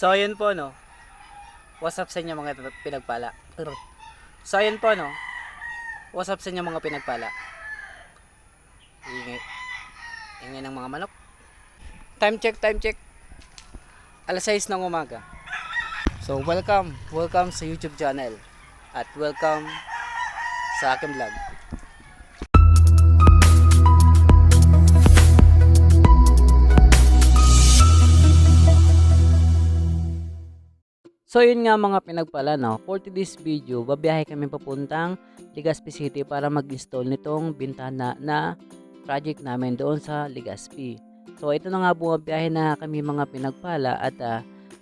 So ayun po no. What's up sa inyo mga pinagpala? So ayun po no. What's up sa inyo mga pinagpala? Ingay. Ingay ng mga manok. Time check, time check. Alas 6 ng umaga. So welcome sa YouTube channel. At welcome sa aking vlog. So yun nga mga pinagpala no, for today's video, babiyahe kami papuntang Legazpi City para mag-install nitong bintana na project namin doon sa Legazpi. So ito na nga bumabiyahe na kami mga pinagpala at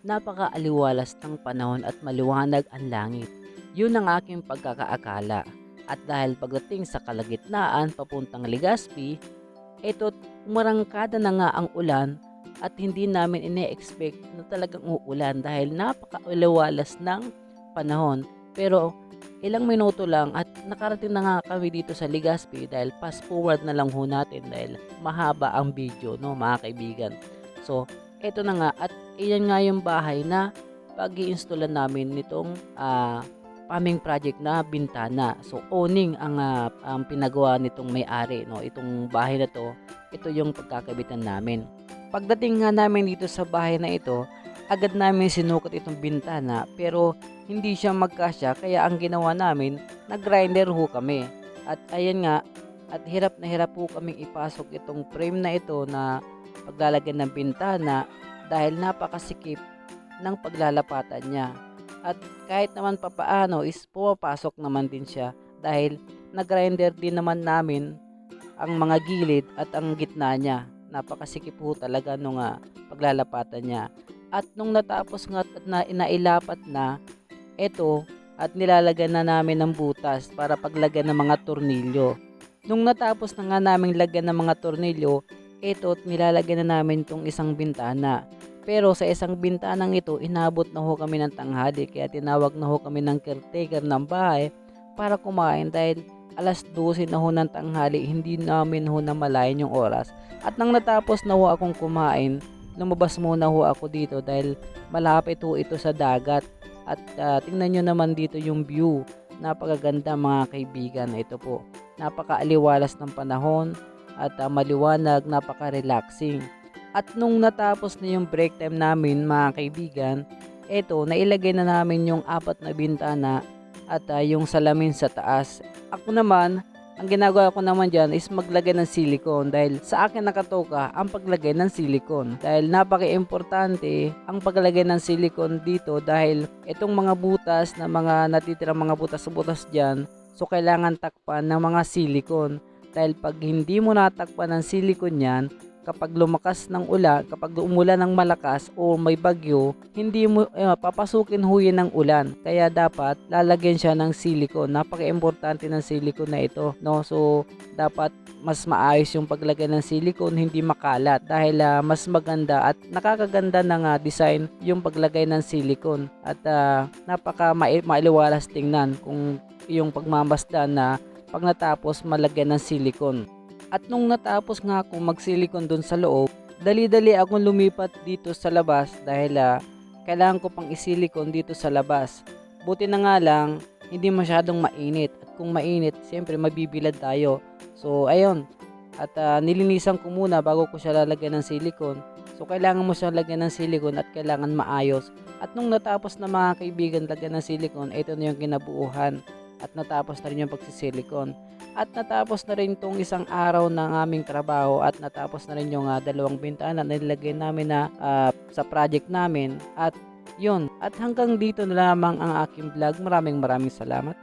napaka-aliwalas ng panahon at maliwanag ang langit. Yun ang aking pagkakaakala. At dahil pagdating sa kalagitnaan papuntang Legazpi, ito umarangkada na nga ang ulan. At hindi namin ine-expect na talagang uulan dahil napaka-aliwalas ng panahon. Pero ilang minuto lang at nakarating na nga kami dito sa Legazpi dahil fast forward na lang ho natin dahil mahaba ang video no mga kaibigan. So eto na nga at iyan nga yung bahay na pag-i-installan namin nitong paming project na bintana. So owning ang pinagawa nitong may-ari no, itong bahay na to, ito yung pagkakabitan namin. Pagdating nga namin dito sa bahay na ito, agad namin sinukat itong bintana pero hindi siya magkasya kaya ang ginawa namin, nag-grinder ho kami. At ayan nga, at hirap na hirap po kaming ipasok itong frame na ito na paglalagyan ng bintana dahil napakasikip ng paglalapatan niya. At kahit naman papaano is pumapasok naman din siya dahil nag-grinder din naman namin ang mga gilid at ang gitna niya. Napakasikip po talaga nung paglalapatan niya. At nung natapos nga at inailapat na ito at nilalagyan na namin ng butas para paglagyan ng mga tornilyo. Nung natapos na nga namin lagyan ng mga tornilyo, ito at nilalagyan na namin itong isang bintana. Pero sa isang bintanang ito, inabot na ho kami ng tanghali kaya tinawag na ho kami ng caretaker ng bahay para kumain dahil alas 12 na ho ng tanghali, hindi namin ho namalayan yung oras. At nang natapos na ho akong kumain, lumabas muna ho ako dito dahil malapit ho ito sa dagat. At tingnan nyo naman dito yung view. Napakaganda mga kaibigan. Ito po, napakaaliwalas ng panahon at maliwanag, napaka-relaxing. At nung natapos na yung break time namin mga kaibigan, ito, nailagay na namin yung 4 na bintana at yung salamin sa taas. Ako naman, ang ginagawa ko naman dyan is maglagay ng silicone dahil sa akin nakatoka ang paglagay ng silicone. Dahil napaka-importante ang paglagay ng silicone dito dahil itong mga butas na mga natitirang mga butas-butas dyan, so kailangan takpan ng mga silicone. Dahil pag hindi mo natakpan ng silicone yan, kapag lumakas ng ulan, kapag umulan ng malakas o may bagyo, hindi mo papasukin ho yan ng ulan. Kaya dapat lalagyan siya ng silicone. Napaka-importante ng silicone na ito, no? So dapat mas maayos yung paglagay ng silicone, hindi makalat dahil mas maganda at nakakaganda ng design yung paglagay ng silicone at mailiwalas tingnan kung yung pagmamasdan na pag natapos malagyan ng silicone. At nung natapos nga akong mag-silicone doon sa loob, dali-dali akong lumipat dito sa labas dahil kailangan ko pang isilicone dito sa labas. Buti na nga lang, hindi masyadong mainit. At kung mainit, siyempre mabibilad tayo. So ayun, at nilinisan ko muna bago ko siya lalagyan ng silicone. So kailangan mo siya lagyan ng silicone at kailangan maayos. At nung natapos na mga kaibigan lagyan ng silicone, ito na yung kinabuuhan. At natapos na rin yung pagsisilikon. At natapos na rin itong isang araw ng aming trabaho at natapos na rin yung 2 bintana na nilagay namin na sa project namin. At yun, at hanggang dito na lamang ang aking vlog. Maraming salamat.